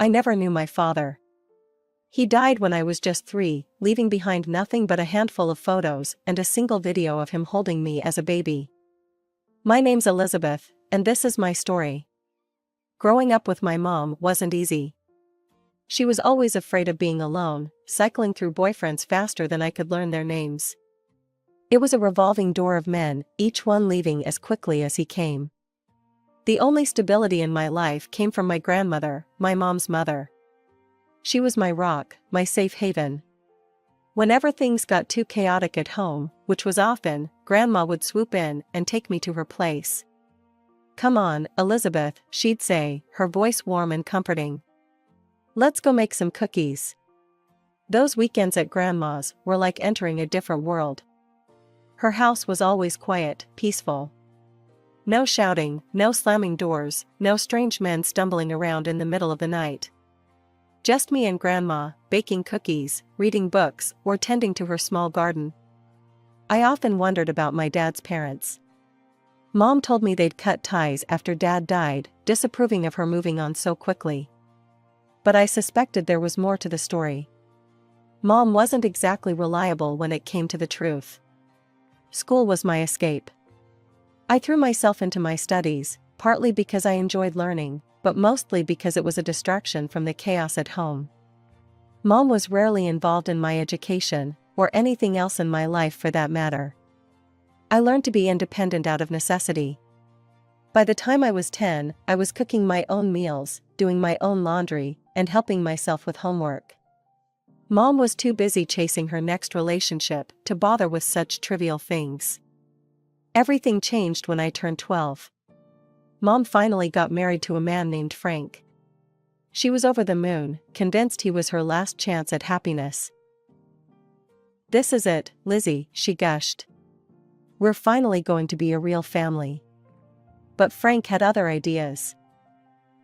I never knew my father. He died when I was just 3, leaving behind nothing but a handful of photos and a single video of him holding me as a baby. My name's Elizabeth, and this is my story. Growing up with my mom wasn't easy. She was always afraid of being alone, cycling through boyfriends faster than I could learn their names. It was a revolving door of men, each one leaving as quickly as he came. The only stability in my life came from my grandmother, my mom's mother. She was my rock, my safe haven. Whenever things got too chaotic at home, which was often, Grandma would swoop in and take me to her place. "Come on, Elizabeth," she'd say, her voice warm and comforting. "Let's go make some cookies." Those weekends at Grandma's were like entering a different world. Her house was always quiet, peaceful. No shouting, no slamming doors, no strange men stumbling around in the middle of the night. Just me and Grandma, baking cookies, reading books, or tending to her small garden. I often wondered about my dad's parents. Mom told me they'd cut ties after Dad died, disapproving of her moving on so quickly. But I suspected there was more to the story. Mom wasn't exactly reliable when it came to the truth. School was my escape. I threw myself into my studies, partly because I enjoyed learning, but mostly because it was a distraction from the chaos at home. Mom was rarely involved in my education, or anything else in my life for that matter. I learned to be independent out of necessity. By the time I was 10, I was cooking my own meals, doing my own laundry, and helping myself with homework. Mom was too busy chasing her next relationship to bother with such trivial things. Everything changed when I turned 12. Mom finally got married to a man named Frank. She was over the moon, convinced he was her last chance at happiness. "This is it, Lizzie," she gushed. "We're finally going to be a real family." But Frank had other ideas.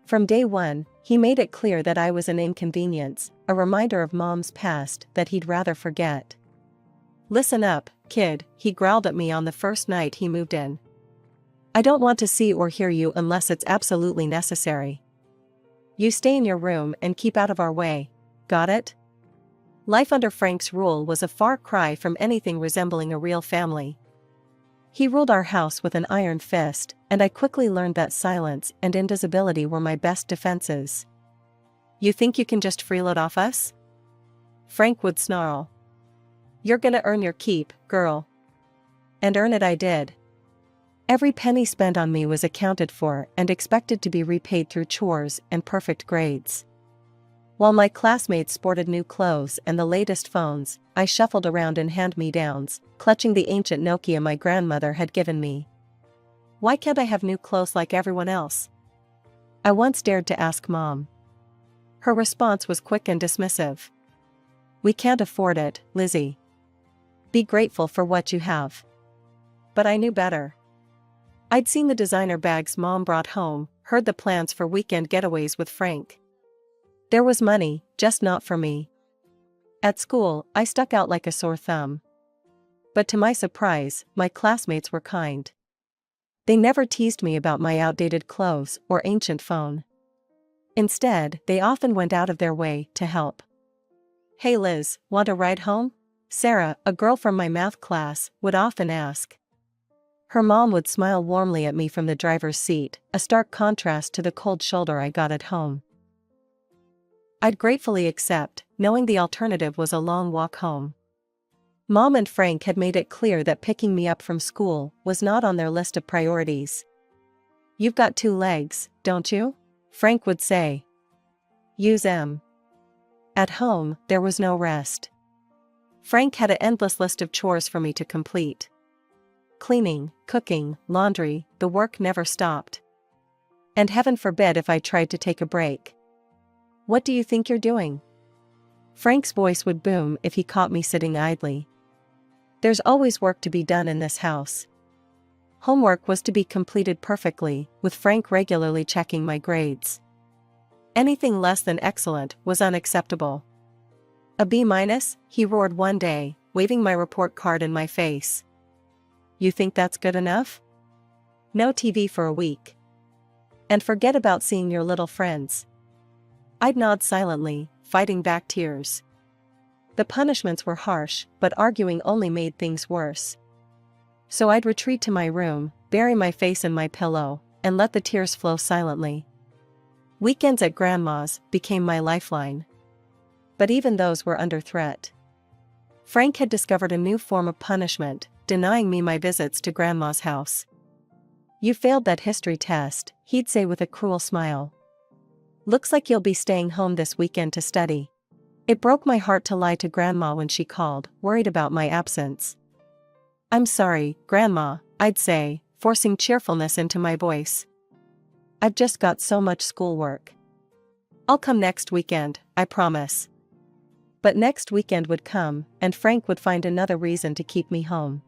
From day one, he made it clear that I was an inconvenience, a reminder of Mom's past that he'd rather forget. "Listen up, kid," he growled at me on the first night he moved in. "I don't want to see or hear you unless it's absolutely necessary. You stay in your room and keep out of our way. Got it?" Life under Frank's rule was a far cry from anything resembling a real family. He ruled our house with an iron fist, and I quickly learned that silence and invisibility were my best defenses. "You think you can just freeload off us?" Frank would snarl. "You're gonna earn your keep, girl." And earn it I did. Every penny spent on me was accounted for and expected to be repaid through chores and perfect grades. While my classmates sported new clothes and the latest phones, I shuffled around in hand-me-downs, clutching the ancient Nokia my grandmother had given me. "Why can't I have new clothes like everyone else?" I once dared to ask Mom. Her response was quick and dismissive. "We can't afford it, Lizzie. Be grateful for what you have." But I knew better. I'd seen the designer bags Mom brought home, heard the plans for weekend getaways with Frank. There was money, just not for me. At school, I stuck out like a sore thumb. But to my surprise, my classmates were kind. They never teased me about my outdated clothes or ancient phone. Instead, they often went out of their way to help. "Hey Liz, want a ride home?" Sarah, a girl from my math class, would often ask. Her mom would smile warmly at me from the driver's seat, a stark contrast to the cold shoulder I got at home. I'd gratefully accept, knowing the alternative was a long walk home. Mom and Frank had made it clear that picking me up from school was not on their list of priorities. "You've got 2 legs, don't you?" Frank would say. "Use 'em." At home, there was no rest. Frank had an endless list of chores for me to complete. Cleaning, cooking, laundry, the work never stopped. And heaven forbid if I tried to take a break. "What do you think you're doing?" Frank's voice would boom if he caught me sitting idly. There's always work to be done in this house. Homework was to be completed perfectly, with Frank regularly checking my grades. Anything less than excellent was unacceptable. "A B-, he roared one day, waving my report card in my face. "You think that's good enough? No TV for a week. And forget about seeing your little friends." I'd nod silently, fighting back tears. The punishments were harsh, but arguing only made things worse. So I'd retreat to my room, bury my face in my pillow, and let the tears flow silently. Weekends at Grandma's became my lifeline. But even those were under threat. Frank had discovered a new form of punishment, denying me my visits to Grandma's house. "You failed that history test," he'd say with a cruel smile. "Looks like you'll be staying home this weekend to study." It broke my heart to lie to Grandma when she called, worried about my absence. "I'm sorry, Grandma," I'd say, forcing cheerfulness into my voice. "I've just got so much schoolwork. I'll come next weekend, I promise." But next weekend would come, and Frank would find another reason to keep me home.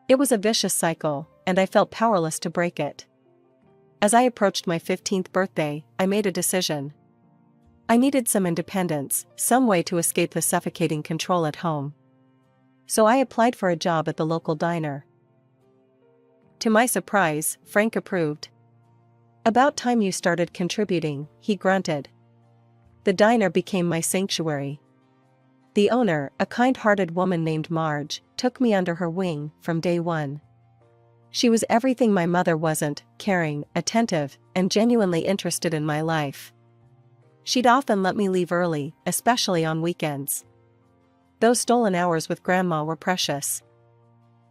It was a vicious cycle, and I felt powerless to break it. As I approached my 15th birthday, I made a decision. I needed some independence, some way to escape the suffocating control at home. So I applied for a job at the local diner. To my surprise, Frank approved. "About time you started contributing," he grunted. The diner became my sanctuary. The owner, a kind-hearted woman named Marge, took me under her wing from day one. She was everything my mother wasn't: caring, attentive, and genuinely interested in my life. She'd often let me leave early, especially on weekends. Those stolen hours with Grandma were precious.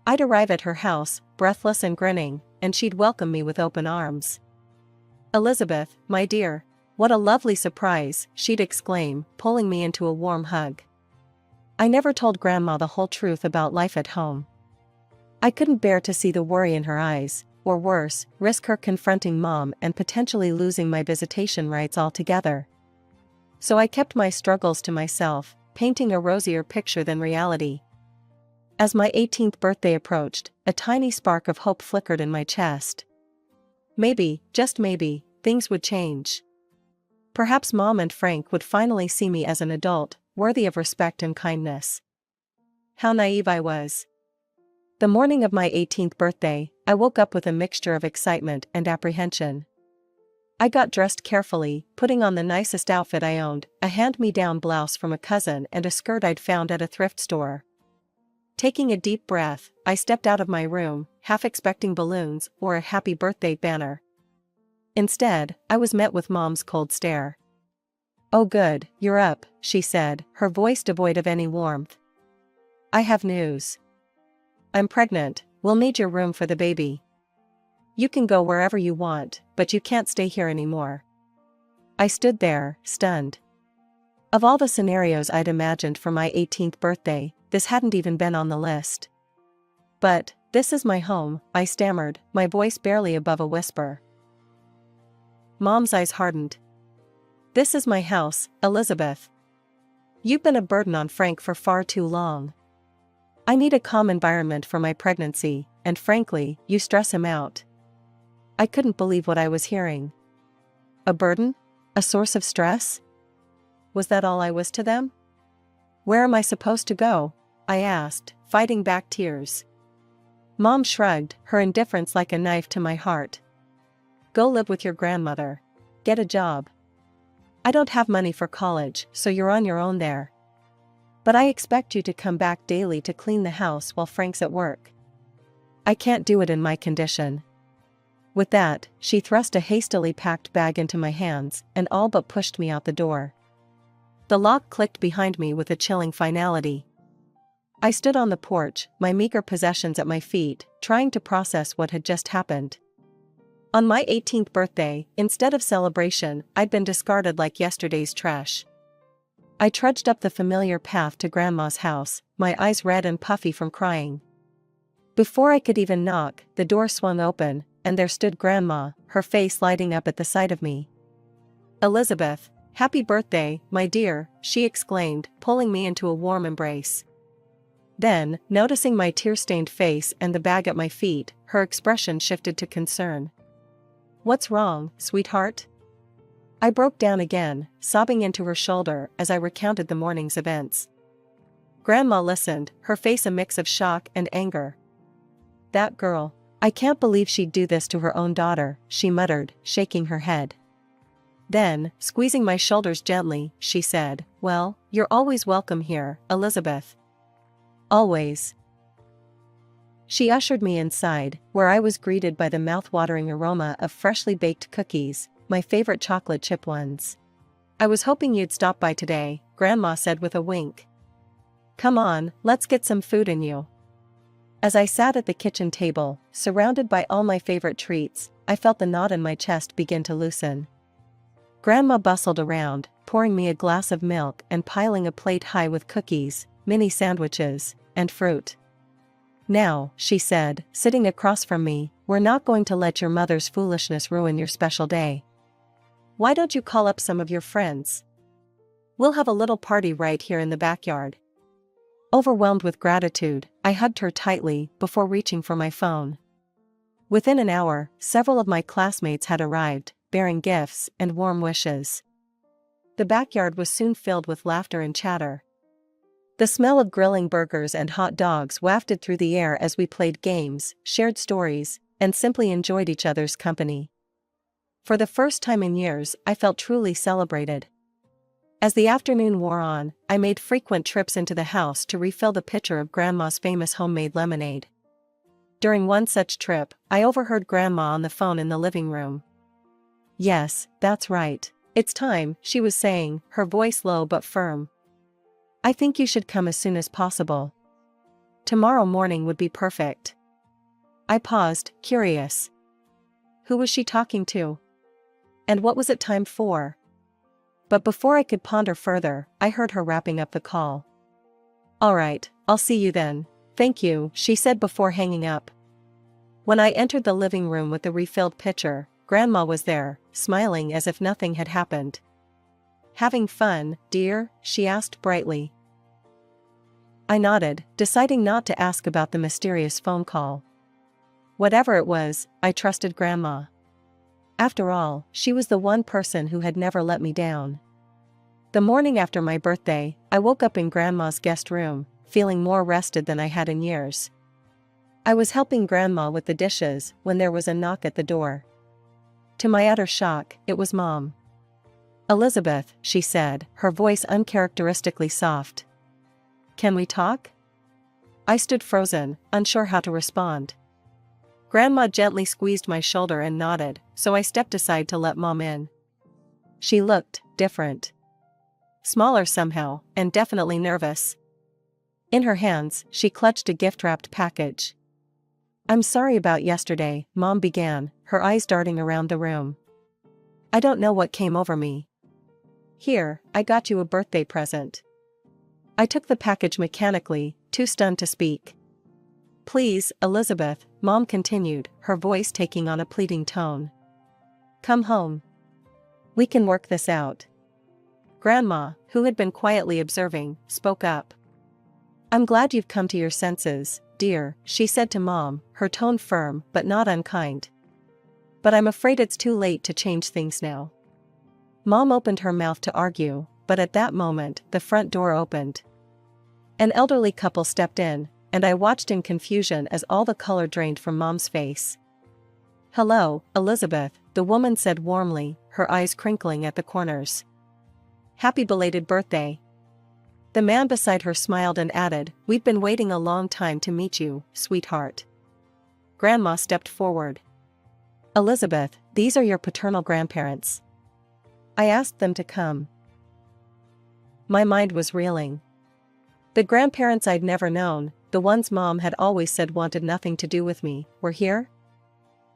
I'd arrive at her house, breathless and grinning, and she'd welcome me with open arms. "Elizabeth, my dear, what a lovely surprise," she'd exclaim, pulling me into a warm hug. I never told Grandma the whole truth about life at home. I couldn't bear to see the worry in her eyes, or worse, risk her confronting Mom and potentially losing my visitation rights altogether. So I kept my struggles to myself, painting a rosier picture than reality. As my 18th birthday approached, a tiny spark of hope flickered in my chest. Maybe, just maybe, things would change. Perhaps Mom and Frank would finally see me as an adult, worthy of respect and kindness. How naive I was. The morning of my 18th birthday, I woke up with a mixture of excitement and apprehension. I got dressed carefully, putting on the nicest outfit I owned, a hand-me-down blouse from a cousin and a skirt I'd found at a thrift store. Taking a deep breath, I stepped out of my room, half expecting balloons or a happy birthday banner. Instead, I was met with Mom's cold stare. "Oh good, you're up," she said, her voice devoid of any warmth. "I have news. I'm pregnant. We'll need your room for the baby. You can go wherever you want, but you can't stay here anymore." I stood there, stunned. Of all the scenarios I'd imagined for my 18th birthday, this hadn't even been on the list. "But, this is my home," I stammered, my voice barely above a whisper. Mom's eyes hardened. "This is my house, Elizabeth. You've been a burden on Frank for far too long. I need a calm environment for my pregnancy, and frankly, you stress him out." I couldn't believe what I was hearing. A burden? A source of stress? Was that all I was to them? "Where am I supposed to go?" I asked, fighting back tears. Mom shrugged, her indifference like a knife to my heart. "Go live with your grandmother. Get a job. I don't have money for college, so you're on your own there. But I expect you to come back daily to clean the house while Frank's at work." "I can't do it in my condition." With that, she thrust a hastily packed bag into my hands and all but pushed me out the door. The lock clicked behind me with a chilling finality. I stood on the porch, my meager possessions at my feet, trying to process what had just happened. On my 18th birthday, instead of celebration, I'd been discarded like yesterday's trash. I trudged up the familiar path to Grandma's house, my eyes red and puffy from crying. Before I could even knock, the door swung open, and there stood Grandma, her face lighting up at the sight of me. "Elizabeth, happy birthday, my dear," she exclaimed, pulling me into a warm embrace. Then, noticing my tear-stained face and the bag at my feet, her expression shifted to concern. "What's wrong, sweetheart?" I broke down again, sobbing into her shoulder as I recounted the morning's events. Grandma listened, her face a mix of shock and anger. "That girl. I can't believe she'd do this to her own daughter," she muttered, shaking her head. Then, squeezing my shoulders gently, she said, "Well, you're always welcome here, Elizabeth. Always." She ushered me inside, where I was greeted by the mouth-watering aroma of freshly baked cookies, my favorite chocolate chip ones. "I was hoping you'd stop by today," Grandma said with a wink. "Come on, let's get some food in you." As I sat at the kitchen table, surrounded by all my favorite treats, I felt the knot in my chest begin to loosen. Grandma bustled around, pouring me a glass of milk and piling a plate high with cookies, mini sandwiches, and fruit. "Now," she said, sitting across from me, "we're not going to let your mother's foolishness ruin your special day. Why don't you call up some of your friends? We'll have a little party right here in the backyard." Overwhelmed with gratitude, I hugged her tightly before reaching for my phone. Within an hour, several of my classmates had arrived, bearing gifts and warm wishes. The backyard was soon filled with laughter and chatter. The smell of grilling burgers and hot dogs wafted through the air as we played games, shared stories, and simply enjoyed each other's company. For the first time in years, I felt truly celebrated. As the afternoon wore on, I made frequent trips into the house to refill the pitcher of Grandma's famous homemade lemonade. During one such trip, I overheard Grandma on the phone in the living room. "Yes, that's right. It's time," she was saying, her voice low but firm. "I think you should come as soon as possible. Tomorrow morning would be perfect." I paused, curious. Who was she talking to? And what was it time for? But before I could ponder further, I heard her wrapping up the call. "All right, I'll see you then. Thank you," she said before hanging up. When I entered the living room with the refilled pitcher, Grandma was there, smiling as if nothing had happened. "Having fun, dear?" she asked brightly. I nodded, deciding not to ask about the mysterious phone call. Whatever it was, I trusted Grandma. After all, she was the one person who had never let me down. The morning after my birthday, I woke up in Grandma's guest room, feeling more rested than I had in years. I was helping Grandma with the dishes when there was a knock at the door. To my utter shock, it was Mom. "Elizabeth," she said, her voice uncharacteristically soft. "Can we talk?" I stood frozen, unsure how to respond. Grandma gently squeezed my shoulder and nodded, so I stepped aside to let Mom in. She looked different. Smaller somehow, and definitely nervous. In her hands, she clutched a gift-wrapped package. "I'm sorry about yesterday," Mom began, her eyes darting around the room. "I don't know what came over me. Here, I got you a birthday present." I took the package mechanically, too stunned to speak. "Please, Elizabeth," Mom continued, her voice taking on a pleading tone. "Come home. We can work this out." Grandma, who had been quietly observing, spoke up. "I'm glad you've come to your senses, dear," she said to Mom, her tone firm but not unkind. "But I'm afraid it's too late to change things now." Mom opened her mouth to argue, but at that moment, the front door opened. An elderly couple stepped in, and I watched in confusion as all the color drained from Mom's face. "Hello, Elizabeth," the woman said warmly, her eyes crinkling at the corners. "Happy belated birthday." The man beside her smiled and added, "We've been waiting a long time to meet you, sweetheart." Grandma stepped forward. "Elizabeth, these are your paternal grandparents. I asked them to come." My mind was reeling. The grandparents I'd never known, the ones Mom had always said wanted nothing to do with me, were here?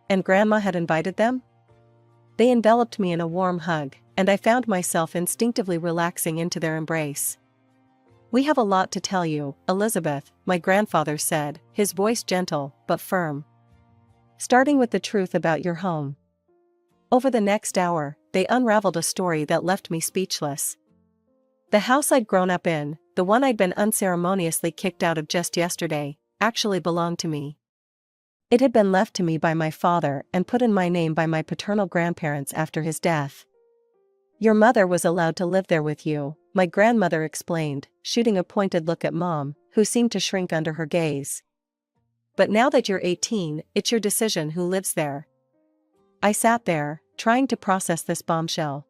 And Grandma had invited them? They enveloped me in a warm hug, and I found myself instinctively relaxing into their embrace. "We have a lot to tell you, Elizabeth," my grandfather said, his voice gentle but firm. "Starting with the truth about your home." Over the next hour, they unraveled a story that left me speechless. The house I'd grown up in, the one I'd been unceremoniously kicked out of just yesterday, actually belonged to me. It had been left to me by my father and put in my name by my paternal grandparents after his death. "Your mother was allowed to live there with you," my grandmother explained, shooting a pointed look at Mom, who seemed to shrink under her gaze. "But now that you're 18, it's your decision who lives there." I sat there, trying to process this bombshell.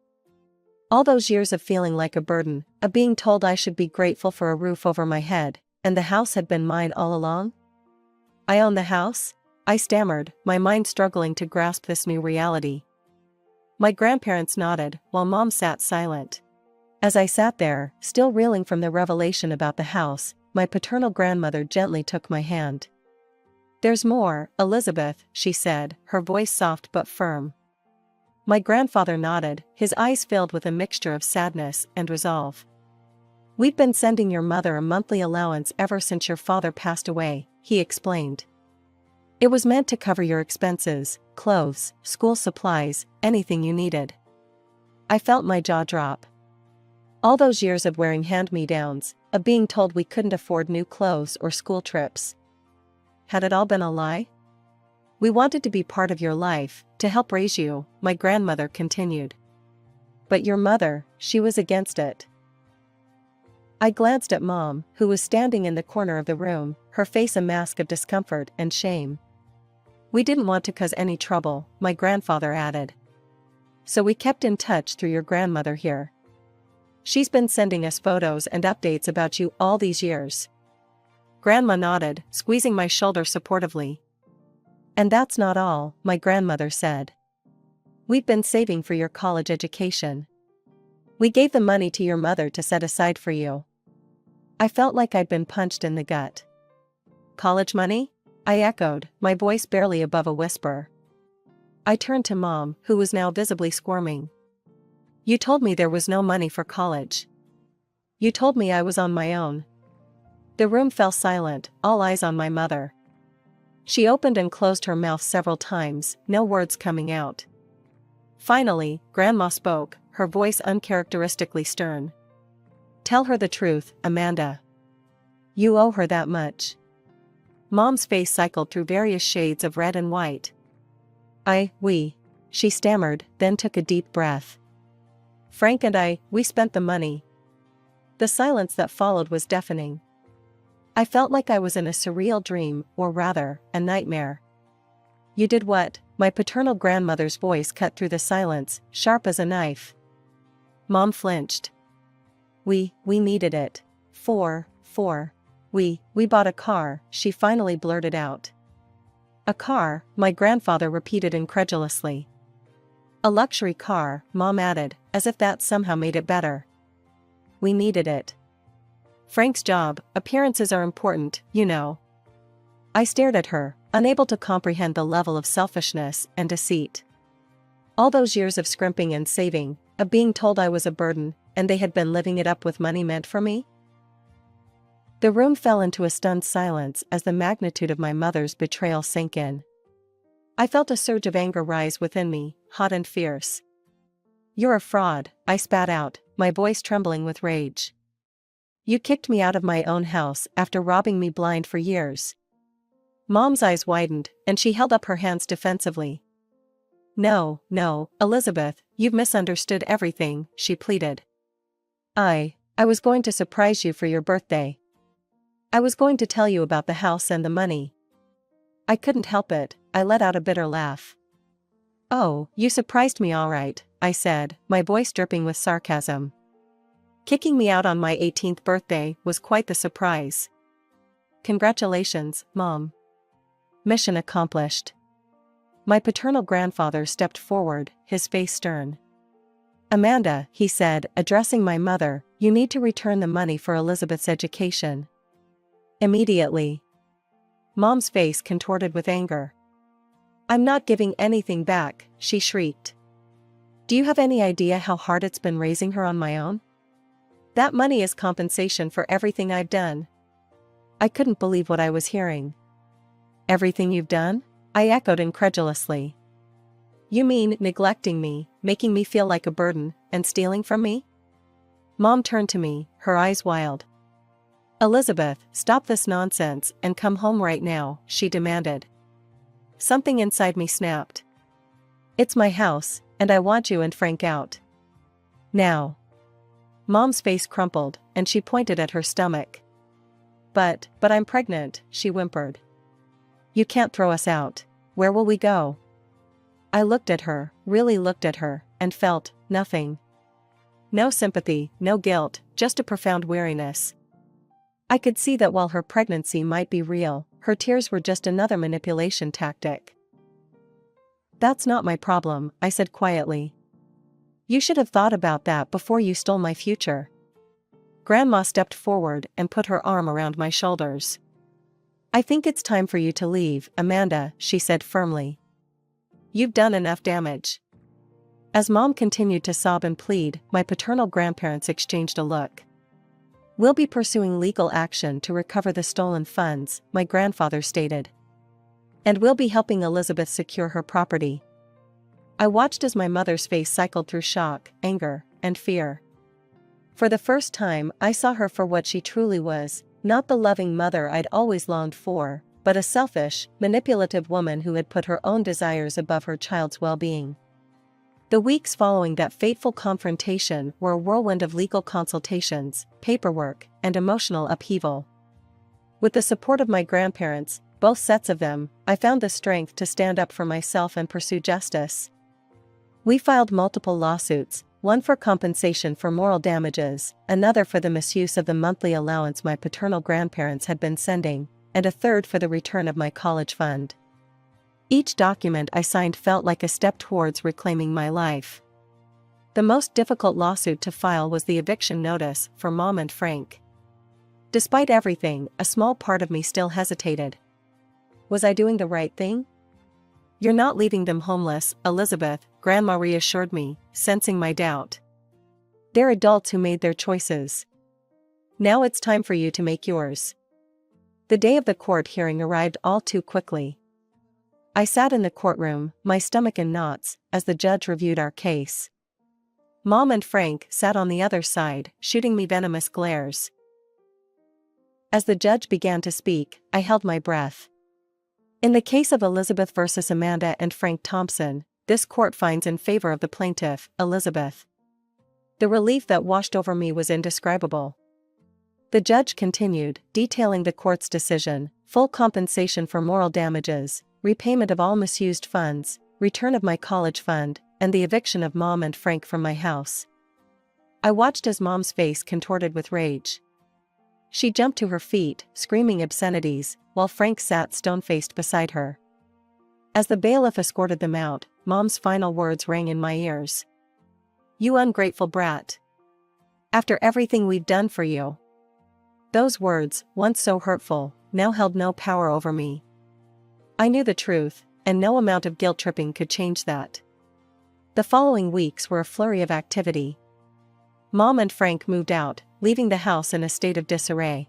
All those years of feeling like a burden, of being told I should be grateful for a roof over my head, and the house had been mine all along? I own the house? I stammered, my mind struggling to grasp this new reality. My grandparents nodded, while Mom sat silent. As I sat there, still reeling from the revelation about the house, my paternal grandmother gently took my hand. "There's more, Elizabeth," she said, her voice soft but firm. My grandfather nodded, his eyes filled with a mixture of sadness and resolve. "We've been sending your mother a monthly allowance ever since your father passed away," he explained. "It was meant to cover your expenses, clothes, school supplies, anything you needed." I felt my jaw drop. All those years of wearing hand-me-downs, of being told we couldn't afford new clothes or school trips. Had it all been a lie? "We wanted to be part of your life, to help raise you," my grandmother continued. "But your mother, she was against it." I glanced at Mom, who was standing in the corner of the room, her face a mask of discomfort and shame. "We didn't want to cause any trouble," my grandfather added. "So we kept in touch through your grandmother here. She's been sending us photos and updates about you all these years." Grandma nodded, squeezing my shoulder supportively. "And that's not all," my grandmother said. "We've been saving for your college education. We gave the money to your mother to set aside for you." I felt like I'd been punched in the gut. "College money?" I echoed, my voice barely above a whisper. I turned to Mom, who was now visibly squirming. "You told me there was no money for college. You told me I was on my own." The room fell silent, all eyes on my mother. She opened and closed her mouth several times, no words coming out. Finally, Grandma spoke, her voice uncharacteristically stern. "Tell her the truth, Amanda. You owe her that much." Mom's face cycled through various shades of red and white. We," she stammered, then took a deep breath. "Frank and we spent the money." The silence that followed was deafening. I felt like I was in a surreal dream, or rather, a nightmare. "You did what?" My paternal grandmother's voice cut through the silence, sharp as a knife. Mom flinched. We needed it. We bought a car," she finally blurted out. "A car?" my grandfather repeated incredulously. "A luxury car," Mom added, as if that somehow made it better. "We needed it. Frank's job, appearances are important, you know." I stared at her, unable to comprehend the level of selfishness and deceit. All those years of scrimping and saving, of being told I was a burden, and they had been living it up with money meant for me? The room fell into a stunned silence as the magnitude of my mother's betrayal sank in. I felt a surge of anger rise within me, hot and fierce. "You're a fraud," I spat out, my voice trembling with rage. "You kicked me out of my own house after robbing me blind for years." Mom's eyes widened, and she held up her hands defensively. No, Elizabeth, you've misunderstood everything," she pleaded. I was going to surprise you for your birthday. I was going to tell you about the house and the money." I couldn't help it, I let out a bitter laugh. "Oh, you surprised me all right," I said, my voice dripping with sarcasm. "Kicking me out on my 18th birthday was quite the surprise." "Congratulations, Mom. Mission accomplished." My paternal grandfather stepped forward, his face stern. "Amanda," he said, addressing my mother, "you need to return the money for Elizabeth's education. Immediately." Mom's face contorted with anger. "I'm not giving anything back," she shrieked. "Do you have any idea how hard it's been raising her on my own? That money is compensation for everything I've done." I couldn't believe what I was hearing. "Everything you've done?" I echoed incredulously. "You mean neglecting me, making me feel like a burden, and stealing from me?" Mom turned to me, her eyes wild. "Elizabeth, stop this nonsense and come home right now," she demanded. Something inside me snapped. "It's my house, and I want you and Frank out. Now." Mom's face crumpled, and she pointed at her stomach. But I'm pregnant," she whimpered. "You can't throw us out. Where will we go?" I looked at her, really looked at her, and felt nothing. No sympathy, no guilt, just a profound weariness. I could see that while her pregnancy might be real, her tears were just another manipulation tactic. "That's not my problem," I said quietly. "You should have thought about that before you stole my future." Grandma stepped forward and put her arm around my shoulders. "I think it's time for you to leave, Amanda," she said firmly. "You've done enough damage." As Mom continued to sob and plead, my paternal grandparents exchanged a look. "We'll be pursuing legal action to recover the stolen funds," my grandfather stated. "And we'll be helping Elizabeth secure her property." I watched as my mother's face cycled through shock, anger, and fear. For the first time, I saw her for what she truly was, not the loving mother I'd always longed for, but a selfish, manipulative woman who had put her own desires above her child's well-being. The weeks following that fateful confrontation were a whirlwind of legal consultations, paperwork, and emotional upheaval. With the support of my grandparents, both sets of them, I found the strength to stand up for myself and pursue justice. We filed multiple lawsuits, one for compensation for moral damages, another for the misuse of the monthly allowance my paternal grandparents had been sending, and a third for the return of my college fund. Each document I signed felt like a step towards reclaiming my life. The most difficult lawsuit to file was the eviction notice for Mom and Frank. Despite everything, a small part of me still hesitated. Was I doing the right thing? "You're not leaving them homeless, Elizabeth," Grandma reassured me, sensing my doubt. "They're adults who made their choices. Now it's time for you to make yours." The day of the court hearing arrived all too quickly. I sat in the courtroom, my stomach in knots, as the judge reviewed our case. Mom and Frank sat on the other side, shooting me venomous glares. As the judge began to speak, I held my breath. "In the case of Elizabeth versus Amanda and Frank Thompson, this court finds in favor of the plaintiff, Elizabeth." The relief that washed over me was indescribable. The judge continued, detailing the court's decision: full compensation for moral damages, repayment of all misused funds, return of my college fund, and the eviction of Mom and Frank from my house. I watched as Mom's face contorted with rage. She jumped to her feet, screaming obscenities, while Frank sat stone-faced beside her. As the bailiff escorted them out, Mom's final words rang in my ears. "You ungrateful brat. After everything we've done for you." Those words, once so hurtful, now held no power over me. I knew the truth, and no amount of guilt-tripping could change that. The following weeks were a flurry of activity. Mom and Frank moved out, leaving the house in a state of disarray.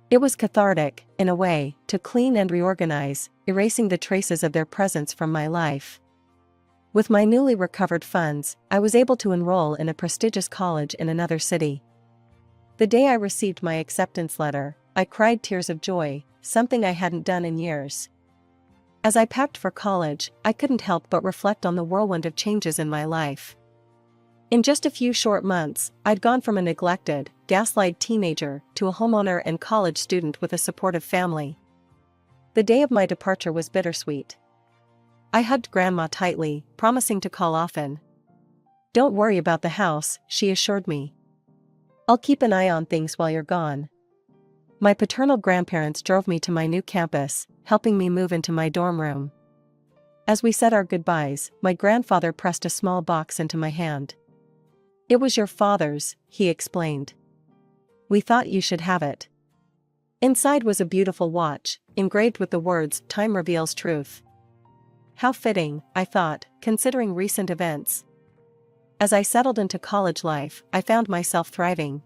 It was cathartic, in a way, to clean and reorganize, erasing the traces of their presence from my life. With my newly recovered funds, I was able to enroll in a prestigious college in another city. The day I received my acceptance letter, I cried tears of joy, something I hadn't done in years. As I packed for college, I couldn't help but reflect on the whirlwind of changes in my life. In just a few short months, I'd gone from a neglected, gaslighted teenager to a homeowner and college student with a supportive family. The day of my departure was bittersweet. I hugged Grandma tightly, promising to call often. "Don't worry about the house," she assured me. "I'll keep an eye on things while you're gone." My paternal grandparents drove me to my new campus, helping me move into my dorm room. As we said our goodbyes, my grandfather pressed a small box into my hand. "It was your father's," he explained. "We thought you should have it." Inside was a beautiful watch, engraved with the words, "Time reveals truth." How fitting, I thought, considering recent events. As I settled into college life, I found myself thriving.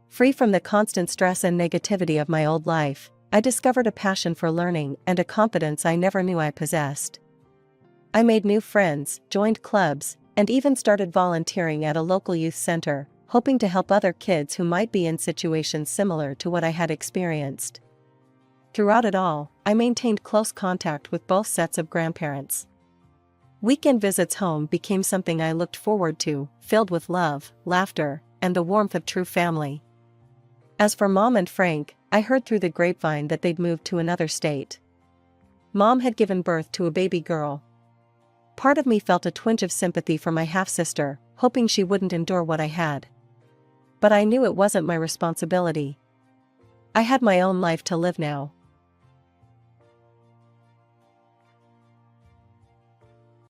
Free from the constant stress and negativity of my old life, I discovered a passion for learning and a confidence I never knew I possessed. I made new friends, joined clubs, and even started volunteering at a local youth center, hoping to help other kids who might be in situations similar to what I had experienced. Throughout it all, I maintained close contact with both sets of grandparents. Weekend visits home became something I looked forward to, filled with love, laughter, and the warmth of true family. As for Mom and Frank, I heard through the grapevine that they'd moved to another state. Mom had given birth to a baby girl. Part of me felt a twinge of sympathy for my half-sister, hoping she wouldn't endure what I had. But I knew it wasn't my responsibility. I had my own life to live now.